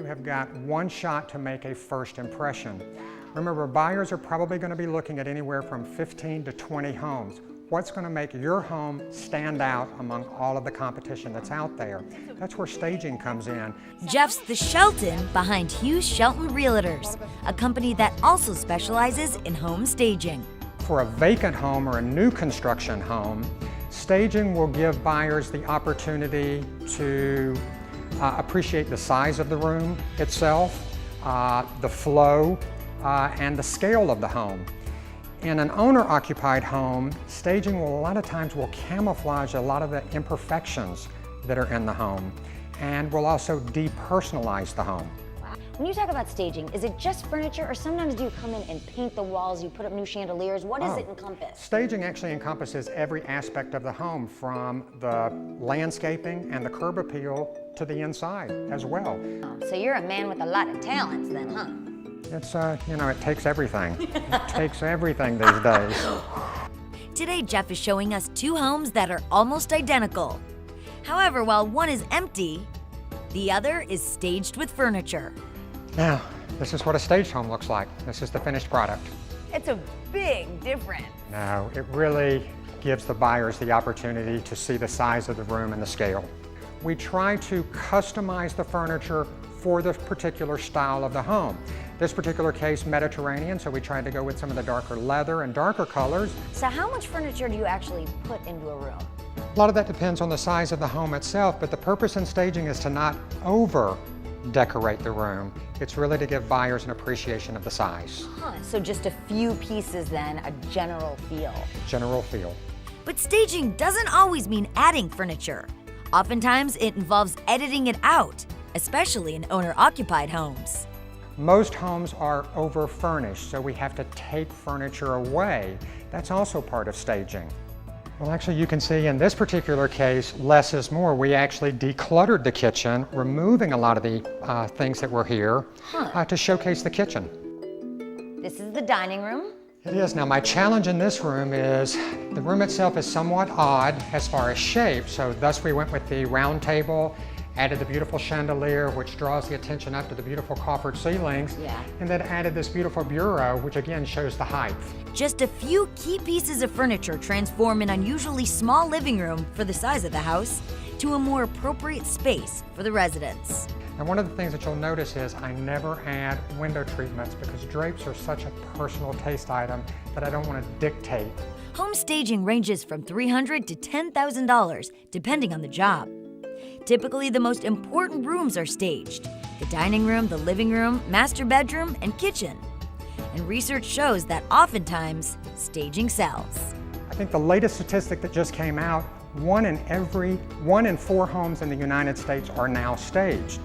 you have got one shot to make a first impression. Remember, buyers are probably going to be looking at anywhere from 15 to 20 homes. What's going to make your home stand out among all of the competition that's out there? That's where staging comes in. Jeff's the Shelton behind Hughes Shelton Realtors, a company that also specializes in home staging. For a vacant home or a new construction home, staging will give buyers the opportunity to appreciate the size of the room itself, the flow, and the scale of the home. In an owner-occupied home, staging will a lot of times will camouflage a lot of the imperfections that are in the home, and will also depersonalize the home. When you talk about staging, is it just furniture, or sometimes do you come in and paint the walls, you put up new chandeliers? What does it encompass? Staging actually encompasses every aspect of the home, from the landscaping and the curb appeal to the inside as well. Oh, so you're a man with a lot of talents then, huh? It's, you know, it takes everything. It takes everything these days. Today, Jeff is showing us two homes that are almost identical. However, while one is empty, the other is staged with furniture. Now, this is what a staged home looks like. This is the finished product. It's a big difference. No, it really gives the buyers the opportunity to see the size of the room and the scale. We try to customize the furniture for the particular style of the home. This particular case, Mediterranean, so we tried to go with some of the darker leather and darker colors. So how much furniture do you actually put into a room? A lot of that depends on the size of the home itself, but the purpose in staging is to not over-decorate the room. It's really to give buyers an appreciation of the size. So just a few pieces then, a general feel. General feel. But staging doesn't always mean adding furniture. Oftentimes, it involves editing it out, especially in owner-occupied homes. Most homes are over-furnished, so we have to take furniture away. That's also part of staging. Well, actually, you can see in this particular case, less is more. We actually decluttered the kitchen, removing a lot of the things that were here to showcase the kitchen. This is the dining room. It is. Now, my challenge in this room is the room itself is somewhat odd as far as shape, so thus we went with the round table, added the beautiful chandelier, which draws the attention up to the beautiful coffered ceilings, and then added this beautiful bureau, which again shows the height. Just a few key pieces of furniture transform an unusually small living room for the size of the house to a more appropriate space for the residents. And one of the things that you'll notice is I never add window treatments because drapes are such a personal taste item that I don't want to dictate. Home staging ranges from $300 to $10,000, depending on the job. Typically, the most important rooms are staged: the dining room, the living room, master bedroom, and kitchen. And research shows that oftentimes, staging sells. I think the latest statistic that just came out, one in 4 homes in the United States are now staged.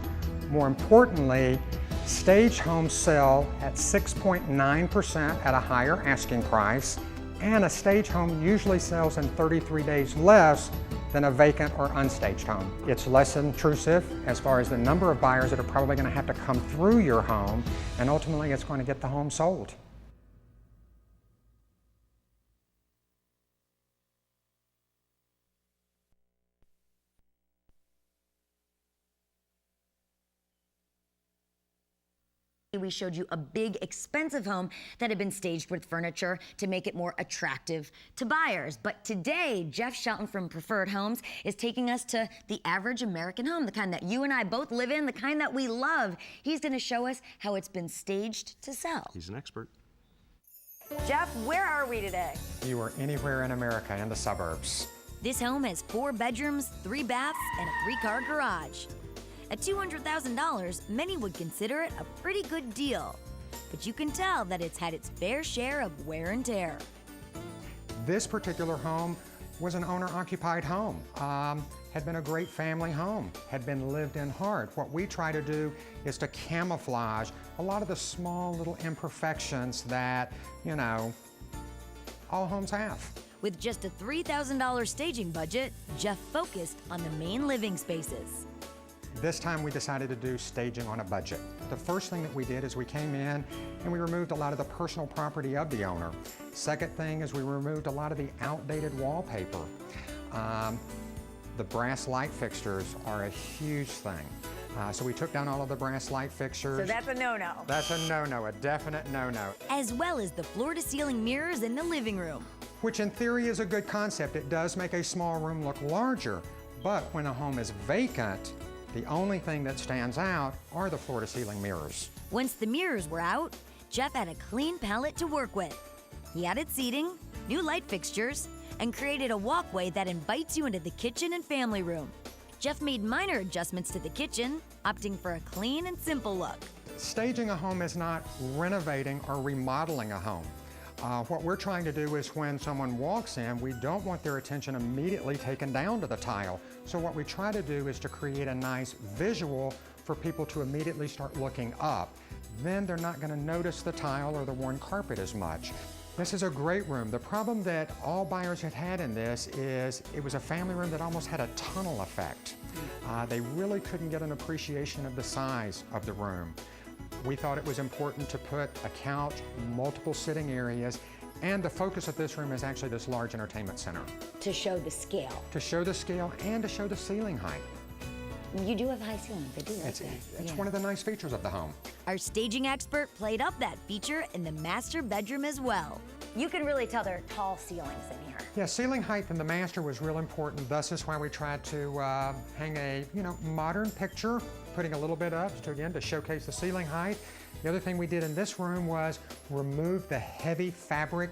More importantly, staged homes sell at 6.9% at a higher asking price, and a staged home usually sells in 33 days less than a vacant or unstaged home. It's less intrusive as far as the number of buyers that are probably going to have to come through your home, and ultimately it's going to get the home sold. We showed you a big, expensive home that had been staged with furniture to make it more attractive to buyers. But today, Jeff Shelton from Preferred Homes is taking us to the average American home, the kind that you and I both live in, the kind that we love. He's going to show us how it's been staged to sell. He's an expert. Jeff, where are we today? You are anywhere in America in the suburbs. This home has 4 bedrooms, 3 baths, and a 3-car garage. At $200,000, many would consider it a pretty good deal. But you can tell that it's had its fair share of wear and tear. This particular home was an owner-occupied home. Had been a great family home, had been lived in hard. What we try to do is to camouflage a lot of the small little imperfections that, you know, all homes have. With just a $3,000 staging budget, Jeff focused on the main living spaces. This time we decided to do staging on a budget. The first thing that we did is we came in and we removed a lot of the personal property of the owner. Second thing is we removed a lot of the outdated wallpaper. The brass light fixtures are a huge thing. So we took down all of the brass light fixtures. So that's a no-no. That's a no-no, a definite no-no. As well as the floor-to-ceiling mirrors in the living room. Which in theory is a good concept. It does make a small room look larger, but when a home is vacant, the only thing that stands out are the floor-to-ceiling mirrors. Once the mirrors were out, Jeff had a clean palette to work with. He added seating, new light fixtures, and created a walkway that invites you into the kitchen and family room. Jeff made minor adjustments to the kitchen, opting for a clean and simple look. Staging a home is not renovating or remodeling a home. What we're trying to do is when someone walks in, we don't want their attention immediately taken down to the tile. So what we try to do is to create a nice visual for people to immediately start looking up. Then they're not going to notice the tile or the worn carpet as much. This is a great room. The problem that all buyers have had in this is it was a family room that almost had a tunnel effect. They really couldn't get an appreciation of the size of the room. We thought it was important to put a couch, multiple sitting areas, and the focus of this room is actually this large entertainment center. To show the scale. To show the scale and to show the ceiling height. You do have high ceilings, I do like that. It's one of the nice features of the home. Our staging expert played up that feature in the master bedroom as well. You can really tell there are tall ceilings in here. Yeah, ceiling height in the master was real important. Thus is why we tried to hang a modern picture, putting a little bit up to showcase the ceiling height. The other thing we did in this room was remove the heavy fabric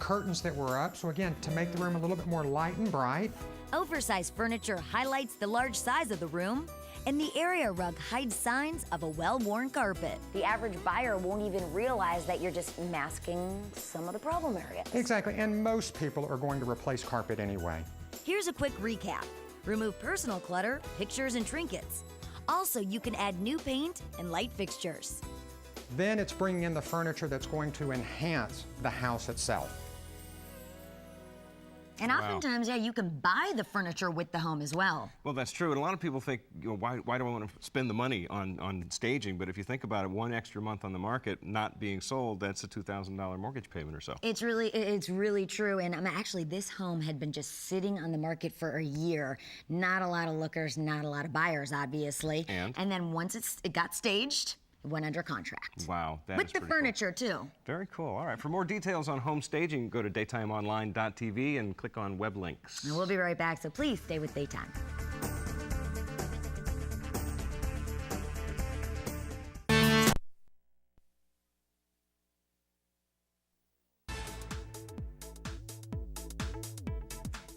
curtains that were up. So again, to make the room a little bit more light and bright. Oversized furniture highlights the large size of the room, and the area rug hides signs of a well-worn carpet. The average buyer won't even realize that you're just masking some of the problem areas. Exactly, and most people are going to replace carpet anyway. Here's a quick recap. Remove personal clutter, pictures, and trinkets. Also, you can add new paint and light fixtures. Then it's bringing in the furniture that's going to enhance the house itself. And oftentimes, you can buy the furniture with the home as well. Well, that's true. And a lot of people think, why do I want to spend the money on staging? But if you think about it, one extra month on the market not being sold, that's a $2,000 mortgage payment or so. It's really true. And actually, this home had been just sitting on the market for a year. Not a lot of lookers, not a lot of buyers, obviously. And then once it got staged, it went under contract. Wow, that with is the pretty furniture cool. too. Very cool. All right. For more details on home staging, go to daytimeonline.tv and click on web links. And we'll be right back. So please stay with Daytime.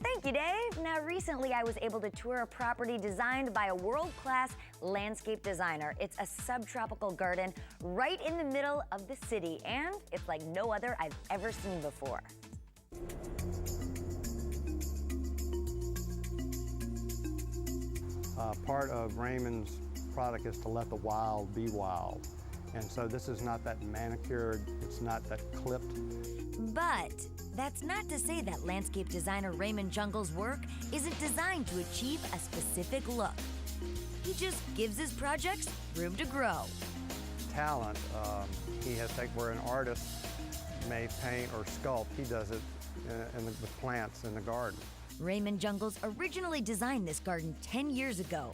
Thank you, Dave. Now, recently I was able to tour a property designed by a world-class landscape designer. It's a subtropical garden right in the middle of the city, and it's like no other I've ever seen before. Part of Raymond's product is to let the wild be wild. And so this is not that manicured, it's not that clipped. But that's not to say that landscape designer Raymond Jungle's work isn't designed to achieve a specific look. He just gives his projects room to grow. Talent, he has taken where an artist may paint or sculpt, he does it with plants in the garden. Raymond Jungles originally designed this garden 10 years ago.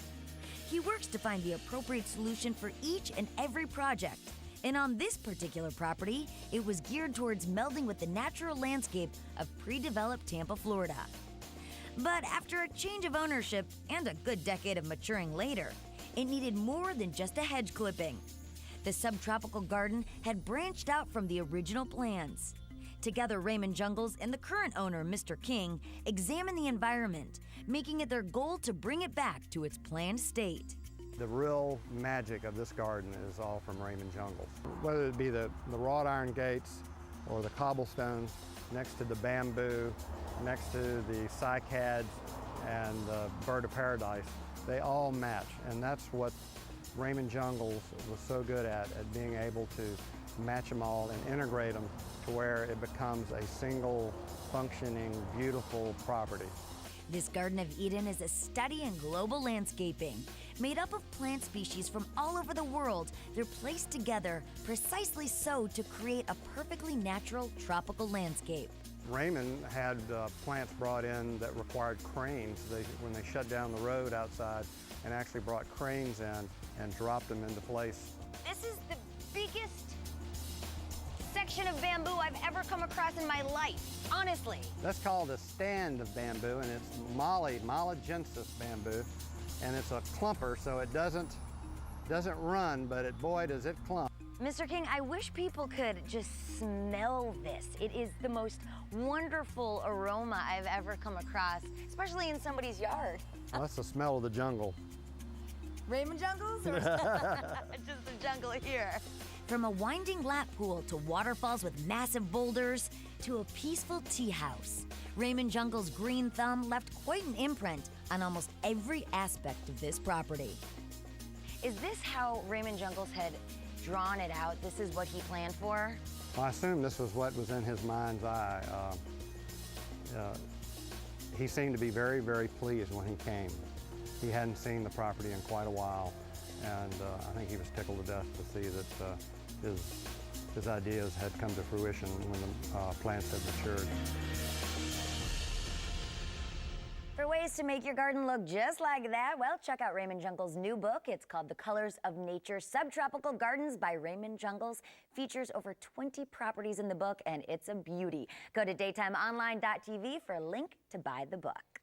He works to find the appropriate solution for each and every project. And on this particular property, it was geared towards melding with the natural landscape of pre-developed Tampa, Florida. But after a change of ownership and a good decade of maturing later, it needed more than just a hedge clipping. The subtropical garden had branched out from the original plans. Together, Raymond Jungles and the current owner, Mr. King, examined the environment, making it their goal to bring it back to its planned state. The real magic of this garden is all from Raymond Jungles. Whether it be the wrought iron gates or the cobblestones next to the bamboo, next to the cycads and the bird of paradise, they all match. And that's what Raymond Jungles was so good at being able to match them all and integrate them to where it becomes a single functioning, beautiful property. This Garden of Eden is a study in global landscaping. Made up of plant species from all over the world, they're placed together precisely so to create a perfectly natural tropical landscape. Raymond had plants brought in that required cranes. When they shut down the road outside, and actually brought cranes in and dropped them into place. This is the biggest section of bamboo I've ever come across in my life, honestly. That's called a stand of bamboo, and it's Molligensis bamboo, and it's a clumper, so it doesn't run, but boy does it clump. Mr. King, I wish people could just smell this. It is the most wonderful aroma I've ever come across, especially in somebody's yard. Well, that's the smell of the jungle. Raymond Jungles or just the jungle here? From a winding lap pool to waterfalls with massive boulders to a peaceful tea house, Raymond Jungles' green thumb left quite an imprint on almost every aspect of this property. Is this how Raymond Jungles had drawn it out? This is what he planned for? Well, I assume this was what was in his mind's eye. He seemed to be very, very pleased when he came. He hadn't seen the property in quite a while, and I think he was tickled to death to see that his ideas had come to fruition when the plants had matured. For ways to make your garden look just like that, well, check out Raymond Jungles' new book. It's called The Colors of Nature: Subtropical Gardens by Raymond Jungles. Features over 20 properties in the book, and it's a beauty. Go to daytimeonline.tv for a link to buy the book.